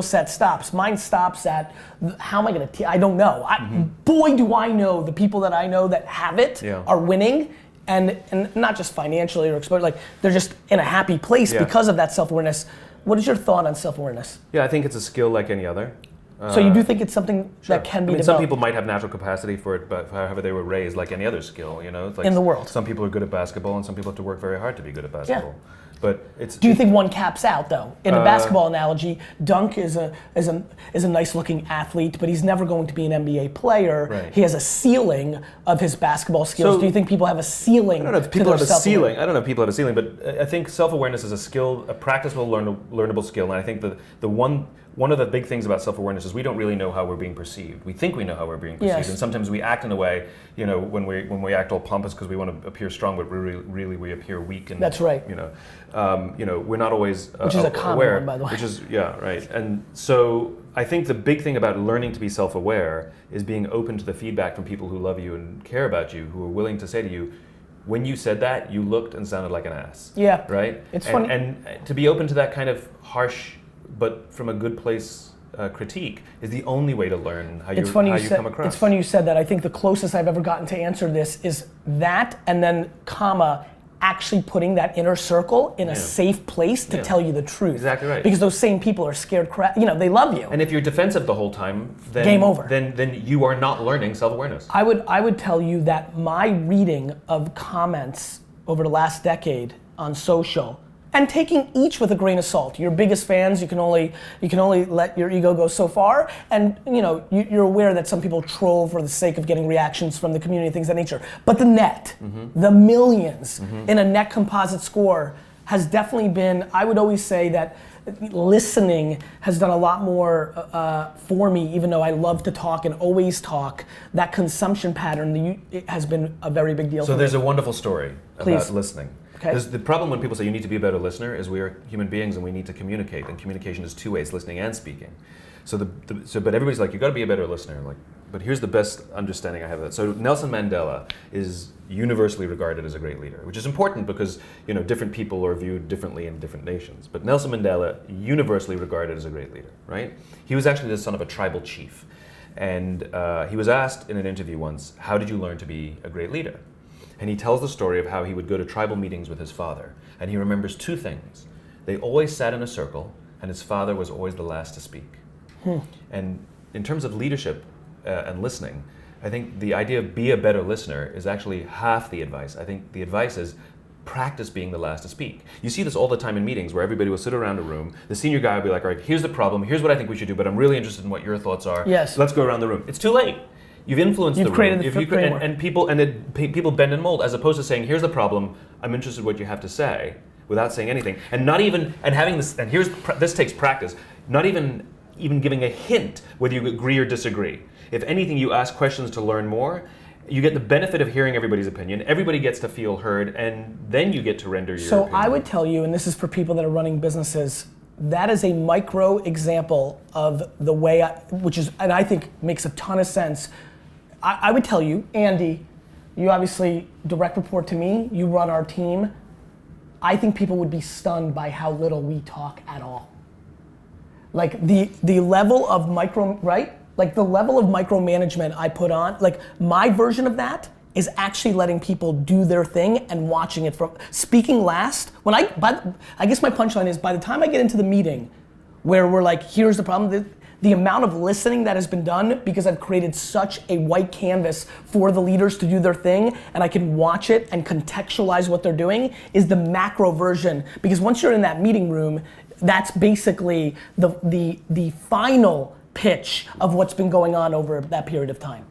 set stops. Mine stops at, how am I going to, I don't know. Boy, do I know the people that I know that have it are winning, and not just financially or exposure, like they're just in a happy place because of that self-awareness. What is your thought on self-awareness? Yeah, I think it's a skill like any other. So you do think it's something that can be developed? Some people might have natural capacity for it, but however they were raised, like any other skill, you know? It's like in the world. Some people are good at basketball, and some people have to work very hard to be good at basketball. Yeah. But it's. Do you think one caps out though? In the basketball analogy, Dunk is a nice-looking athlete, but he's never going to be an NBA player. Right. He has a ceiling of his basketball skills. Do you think people have a ceiling? I don't know if people have a ceiling. I don't know if people have a ceiling, but I think self-awareness is a skill, a practicable, learnable skill, and I think the one of the big things about self-awareness is we don't really know how we're being perceived. We think we know how we're being perceived, and sometimes we act in a way, you know, when we act all pompous because we want to appear strong, but really we appear weak. And that's right. You know, we're not always which is a common aware, one, by the way. Which is right. And so I think the big thing about learning to be self-aware is being open to the feedback from people who love you and care about you, who are willing to say to you, when you said that, you looked and sounded like an ass. Yeah. Right. It's funny. And to be open to that kind of harsh, but from a good place, critique is the only way to learn how you come across. It's funny you said that. I think the closest I've ever gotten to answer this is that, and then actually putting that inner circle in a safe place to tell you the truth. Exactly right. Because those same people are scared they love you. And if you're defensive the whole time, then game over. Then you are not learning self-awareness. I would tell you that my reading of comments over the last decade on social, and taking each with a grain of salt. Your biggest fans, you can only let your ego go so far, and you're aware that some people troll for the sake of getting reactions from the community, things of that nature. But the net, the millions in a net composite score has definitely been, I would always say that listening has done a lot more for me, even though I love to talk and always talk. That consumption pattern it has been a very big deal for me. So there's a wonderful story Please. about listening. Okay. The problem when people say you need to be a better listener is we are human beings and we need to communicate, and communication is two ways, listening and speaking. But everybody's like, you got to be a better listener. Like, but here's the best understanding I have of that. So Nelson Mandela is universally regarded as a great leader, which is important because different people are viewed differently in different nations. But Nelson Mandela, universally regarded as a great leader, right? He was actually the son of a tribal chief, and he was asked in an interview once, "How did you learn to be a great leader?" And he tells the story of how he would go to tribal meetings with his father. And he remembers two things. They always sat in a circle, and his father was always the last to speak. And in terms of leadership and listening, I think the idea of be a better listener is actually half the advice. I think the advice is practice being the last to speak. You see this all the time in meetings where everybody will sit around a room. The senior guy will be like, all right, here's the problem. Here's what I think we should do, but I'm really interested in what your thoughts are. Yes. Let's go around the room. It's too late. You've influenced the room. You've created the framework. And people bend and mold, as opposed to saying, here's the problem, I'm interested in what you have to say, without saying anything. And not even, and having this, and this takes practice, not even giving a hint whether you agree or disagree. If anything, you ask questions to learn more, you get the benefit of hearing everybody's opinion, everybody gets to feel heard, and then you get to render your opinion. So I would tell you, and this is for people that are running businesses, that is a micro example of the way, and I think makes a ton of sense. I would tell you, Andy, you obviously direct report to me, you run our team. I think people would be stunned by how little we talk at all. Like the level of the level of micromanagement I put on, like my version of that is actually letting people do their thing and watching it from speaking last. I guess my punchline is by the time I get into the meeting where we're like, here's the problem, the amount of listening that has been done because I've created such a white canvas for the leaders to do their thing and I can watch it and contextualize what they're doing is the macro version. Because once you're in that meeting room, that's basically the final pitch of what's been going on over that period of time.